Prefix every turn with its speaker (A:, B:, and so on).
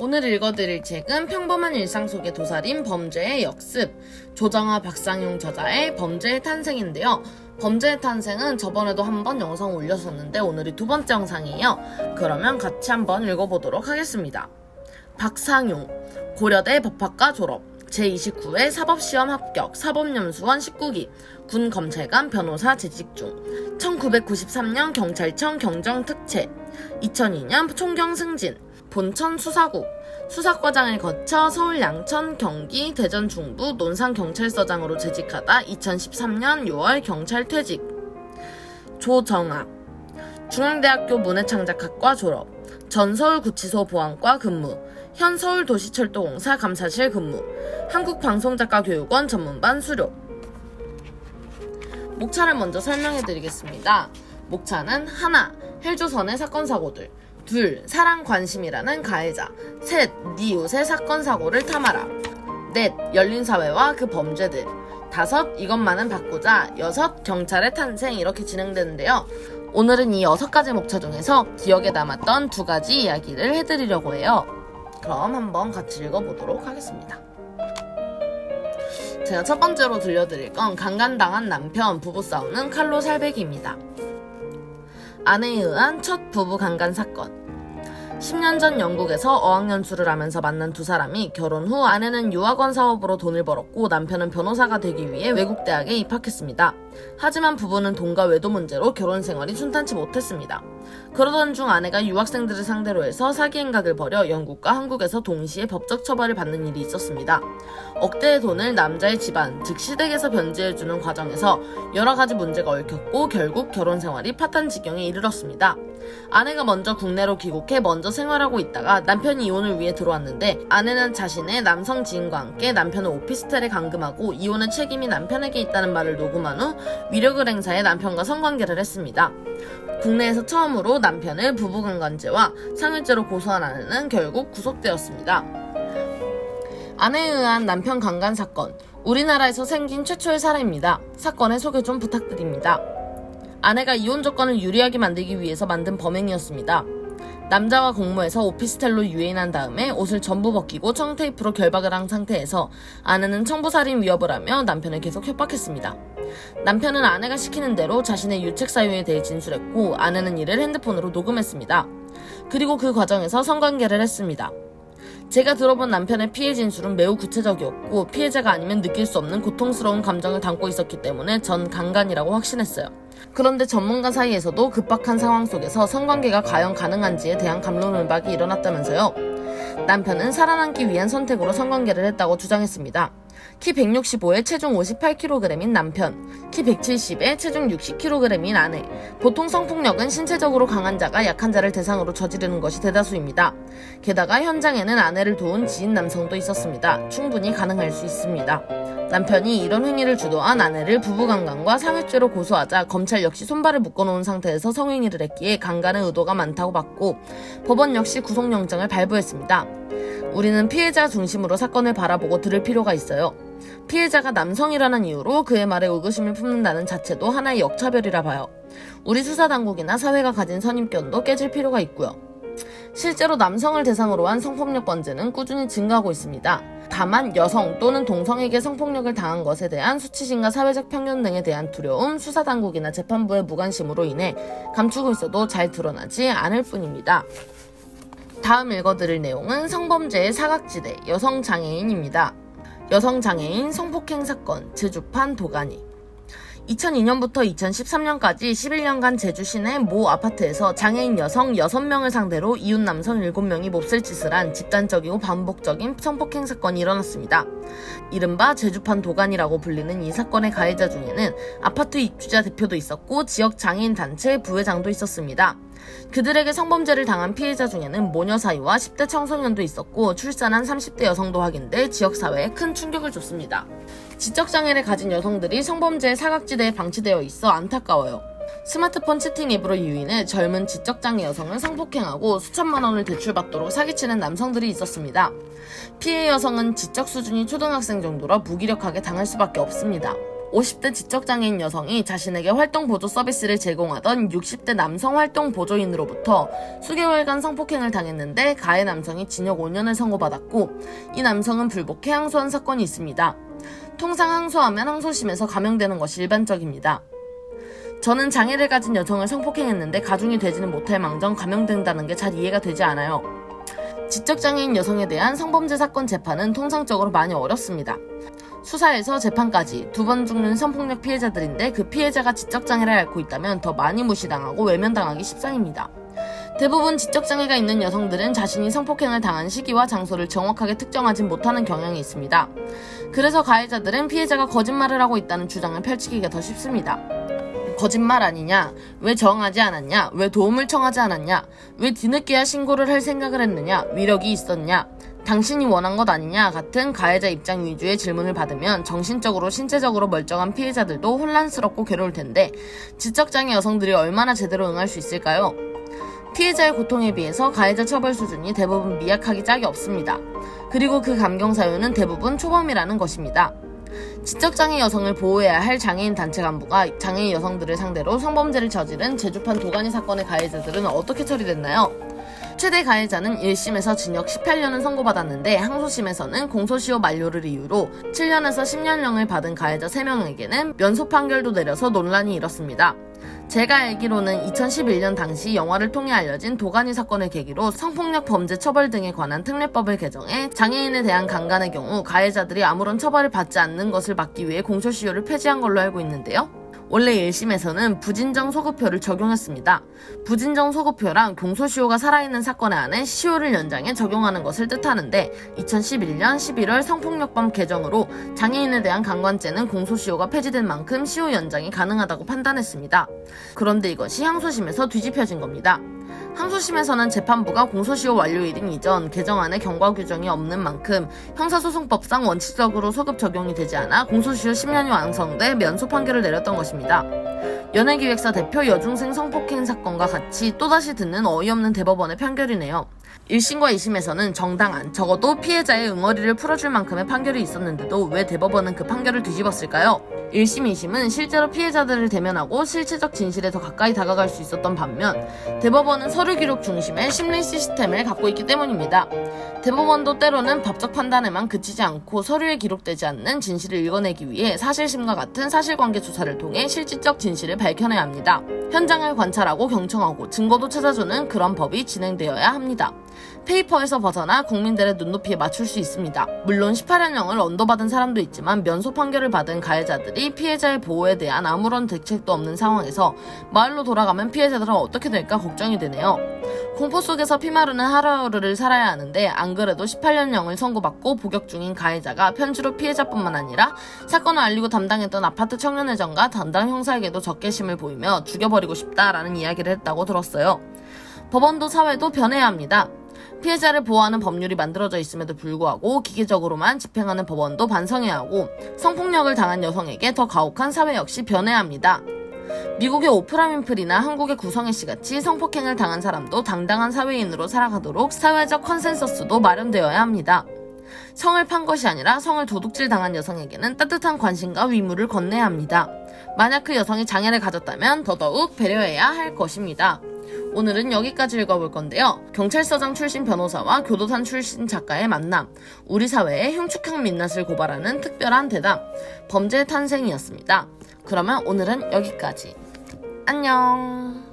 A: 오늘 읽어드릴 책은 평범한 일상 속의 도살인 범죄의 역습, 조정아 박상용 저자의 범죄의 탄생인데요. 범죄의 탄생은 저번에도 한번 영상 올렸었는데 오늘이 두 번째 영상이에요. 그러면 같이 한번 읽어보도록 하겠습니다. 박상용, 고려대 법학과 졸업, 제29회 사법시험 합격, 사법연수원 19기, 군검찰관 변호사 재직 중, 1993년 경찰청 경정특채, 2002년 총경 승진, 본천 수사국, 수사과장을 거쳐 서울 양천, 경기, 대전 중부 논산경찰서장으로 재직하다 2013년 6월 경찰 퇴직. 조정아, 중앙대학교 문해창작학과 졸업, 전 서울구치소 보안과 근무, 현 서울도시철도공사 감사실 근무, 한국방송작가교육원 전문반 수료. 목차를 먼저 설명해드리겠습니다. 목차는 하나, 헬조선의 사건 사고들, 둘, 사랑 관심이라는 가해자, 셋, 네 옷의 사건 사고를 탐하라, 넷, 열린 사회와 그 범죄들, 다섯, 이것만은 바꾸자, 여섯, 경찰의 탄생, 이렇게 진행되는데요. 오늘은 이 6가지 목차 중에서 기억에 남았던 2가지 이야기를 해드리려고 해요. 그럼 한번 같이 읽어보도록 하겠습니다. 제가 첫 번째로 들려드릴 건 강간당한 남편 부부 싸우는 칼로 살배기입니다. 아내에 의한 첫 부부 강간 사건. 10년 전 영국에서 어학연수를 하면서 만난 두 사람이 결혼 후 아내는 유학원 사업으로 돈을 벌었고 남편은 변호사가 되기 위해 외국 대학에 입학했습니다. 하지만 부부는 돈과 외도 문제로 결혼 생활이 순탄치 못했습니다. 그러던 중 아내가 유학생들을 상대로 해서 사기 행각을 벌여 영국과 한국에서 동시에 법적 처벌을 받는 일이 있었습니다. 억대의 돈을 남자의 집안, 즉 시댁에서 변제해주는 과정에서 여러 가지 문제가 얽혔고 결국 결혼 생활이 파탄 지경에 이르렀습니다. 아내가 먼저 국내로 귀국해 먼저 생활하고 있다가 남편이 이혼을 위해 들어왔는데 아내는 자신의 남성 지인과 함께 남편을 오피스텔에 감금하고 이혼의 책임이 남편에게 있다는 말을 녹음한 후 위력을 행사해 남편과 성관계를 했습니다. 국내에서 처음으로 남편을 부부강간죄와 상해죄로 고소한 아내는 결국 구속되었습니다. 아내에 의한 남편 강간 사건, 우리나라에서 생긴 최초의 사례입니다. 사건의 소개 좀 부탁드립니다. 아내가 이혼 조건을 유리하게 만들기 위해서 만든 범행이었습니다. 남자와 공모해서 오피스텔로 유인한 다음에 옷을 전부 벗기고 청테이프로 결박을 한 상태에서 아내는 청부살인 위협을 하며 남편을 계속 협박했습니다. 남편은 아내가 시키는 대로 자신의 유책 사유에 대해 진술했고 아내는 이를 핸드폰으로 녹음했습니다. 그리고 그 과정에서 성관계를 했습니다. 제가 들어본 남편의 피해 진술은 매우 구체적이었고 피해자가 아니면 느낄 수 없는 고통스러운 감정을 담고 있었기 때문에 전 강간이라고 확신했어요. 그런데 전문가 사이에서도 급박한 상황 속에서 성관계가 과연 가능한지에 대한 갑론을박이 일어났다면서요. 남편은 살아남기 위한 선택으로 성관계를 했다고 주장했습니다. 키 165에 체중 58kg인 남편, 키 170에 체중 60kg인 아내. 보통 성폭력은 신체적으로 강한 자가 약한 자를 대상으로 저지르는 것이 대다수입니다. 게다가 현장에는 아내를 도운 지인 남성도 있었습니다. 충분히 가능할 수 있습니다. 남편이 이런 행위를 주도한 아내를 부부강간과 상해죄로 고소하자 검찰 역시 손발을 묶어놓은 상태에서 성행위를 했기에 강간의 의도가 많다고 봤고 법원 역시 구속영장을 발부했습니다. 우리는 피해자 중심으로 사건을 바라보고 들을 필요가 있어요. 피해자가 남성이라는 이유로 그의 말에 의구심을 품는다는 자체도 하나의 역차별이라 봐요. 우리 수사당국이나 사회가 가진 선입견도 깨질 필요가 있고요. 실제로 남성을 대상으로 한 성폭력 범죄는 꾸준히 증가하고 있습니다. 다만 여성 또는 동성에게 성폭력을 당한 것에 대한 수치심과 사회적 편견 등에 대한 두려움, 수사당국이나 재판부의 무관심으로 인해 감추고 있어도 잘 드러나지 않을 뿐입니다. 다음 읽어드릴 내용은 성범죄의 사각지대, 여성장애인입니다. 여성장애인 성폭행 사건, 제주판 도가니. 2002년부터 2013년까지 11년간 제주 시내 모 아파트에서 장애인 여성 6명을 상대로 이웃 남성 7명이 몹쓸 짓을 한 집단적이고 반복적인 성폭행 사건이 일어났습니다. 이른바 제주판 도가니라고 불리는 이 사건의 가해자 중에는 아파트 입주자 대표도 있었고 지역 장애인 단체 부회장도 있었습니다. 그들에게 성범죄를 당한 피해자 중에는 모녀 사이와 10대 청소년도 있었고 출산한 30대 여성도 확인돼 지역사회에 큰 충격을 줬습니다. 지적장애를 가진 여성들이 성범죄의 사각지대에 방치되어 있어 안타까워요. 스마트폰 채팅 앱으로 유인해 젊은 지적장애 여성을 성폭행하고 수천만 원을 대출받도록 사기치는 남성들이 있었습니다. 피해 여성은 지적 수준이 초등학생 정도라 무기력하게 당할 수밖에 없습니다. 50대 지적장애인 여성이 자신에게 활동보조 서비스를 제공하던 60대 남성 활동보조인으로부터 수개월간 성폭행을 당했는데 가해 남성이 징역 5년을 선고받았고 이 남성은 불복해 항소한 사건이 있습니다. 통상 항소하면 항소심에서 감형되는 것이 일반적입니다. 저는 장애를 가진 여성을 성폭행했는데 가중이 되지는 못할 망정 감형된다는 게 잘 이해가 되지 않아요. 지적장애인 여성에 대한 성범죄 사건 재판은 통상적으로 많이 어렵습니다. 수사에서 재판까지 2번 죽는 성폭력 피해자들인데 그 피해자가 지적장애를 앓고 있다면 더 많이 무시당하고 외면당하기 십상입니다. 대부분 지적장애가 있는 여성들은 자신이 성폭행을 당한 시기와 장소를 정확하게 특정하지 못하는 경향이 있습니다. 그래서 가해자들은 피해자가 거짓말을 하고 있다는 주장을 펼치기가 더 쉽습니다. 거짓말 아니냐? 왜 정하지 않았냐? 왜 도움을 청하지 않았냐? 왜 뒤늦게야 신고를 할 생각을 했느냐? 위력이 있었냐? 당신이 원한 것 아니냐? 같은 가해자 입장 위주의 질문을 받으면 정신적으로 신체적으로 멀쩡한 피해자들도 혼란스럽고 괴로울 텐데 지적장애 여성들이 얼마나 제대로 응할 수 있을까요? 피해자의 고통에 비해서 가해자 처벌 수준이 대부분 미약하기 짝이 없습니다. 그리고 그 감경 사유는 대부분 초범이라는 것입니다. 지적장애 여성을 보호해야 할 장애인 단체 간부가 장애인 여성들을 상대로 성범죄를 저지른 제주판 도가니 사건의 가해자들은 어떻게 처리됐나요? 최대 가해자는 1심에서 징역 18년을 선고받았는데 항소심에서는 공소시효 만료를 이유로 7년에서 10년형을 받은 가해자 3명에게는 면소 판결도 내려서 논란이 일었습니다. 제가 알기로는 2011년 당시 영화를 통해 알려진 도가니 사건을 계기로 성폭력 범죄 처벌 등에 관한 특례법을 개정해 장애인에 대한 강간의 경우 가해자들이 아무런 처벌을 받지 않는 것을 막기 위해 공소시효를 폐지한 걸로 알고 있는데요. 원래 1심에서는 부진정 소급표를 적용했습니다. 부진정 소급표란 공소시효가 살아있는 사건에 한해 시효를 연장해 적용하는 것을 뜻하는데 2011년 11월 성폭력법 개정으로 장애인에 대한 강간죄는 공소시효가 폐지된 만큼 시효 연장이 가능하다고 판단했습니다. 그런데 이것이 항소심에서 뒤집혀진 겁니다. 항소심에서는 재판부가 공소시효 완료일인 이전 개정안에 경과 규정이 없는 만큼 형사소송법상 원칙적으로 소급 적용이 되지 않아 공소시효 10년이 완성돼 면소 판결을 내렸던 것입니다. 연예기획사 대표 여중생 성폭행 사건과 같이 또다시 듣는 어이없는 대법원의 판결이네요. 1심과 2심에서는 정당한, 적어도 피해자의 응어리를 풀어줄 만큼의 판결이 있었는데도 왜 대법원은 그 판결을 뒤집었을까요? 1심, 2심은 실제로 피해자들을 대면하고 실체적 진실에 더 가까이 다가갈 수 있었던 반면 대법원은 서류 기록 중심의 심리 시스템을 갖고 있기 때문입니다. 대법원도 때로는 법적 판단에만 그치지 않고 서류에 기록되지 않는 진실을 읽어내기 위해 사실심과 같은 사실관계 조사를 통해 실질적 진실을 밝혀내야 합니다. 현장을 관찰하고 경청하고 증거도 찾아주는 그런 법이 진행되어야 합니다. 페이퍼에서 벗어나 국민들의 눈높이에 맞출 수 있습니다. 물론 18년형을 언도받은 사람도 있지만 면소 판결을 받은 가해자들이 피해자의 보호에 대한 아무런 대책도 없는 상황에서 마을로 돌아가면 피해자들은 어떻게 될까 걱정이 되네요. 공포 속에서 피마르는 하루하루를 살아야 하는데 안 그래도 18년형을 선고받고 복역 중인 가해자가 편지로 피해자뿐만 아니라 사건을 알리고 담당했던 아파트 청년회장과 담당 형사에게도 적개심을 보이며 죽여버리고 싶다라는 이야기를 했다고 들었어요. 법원도 사회도 변해야 합니다. 피해자를 보호하는 법률이 만들어져 있음에도 불구하고 기계적으로만 집행하는 법원도 반성해야 하고 성폭력을 당한 여성에게 더 가혹한 사회 역시 변해야 합니다. 미국의 오프라 윈프리나 한국의 구성애 씨같이 성폭행을 당한 사람도 당당한 사회인으로 살아가도록 사회적 컨센서스도 마련되어야 합니다. 성을 판 것이 아니라 성을 도둑질 당한 여성에게는 따뜻한 관심과 위무를 건네야 합니다. 만약 그 여성이 장애를 가졌다면 더더욱 배려해야 할 것입니다. 오늘은 여기까지 읽어볼 건데요. 경찰서장 출신 변호사와 교도관 출신 작가의 만남, 우리 사회의 흉측한 민낯을 고발하는 특별한 대담, 범죄의 탄생이었습니다. 그러면 오늘은 여기까지. 안녕.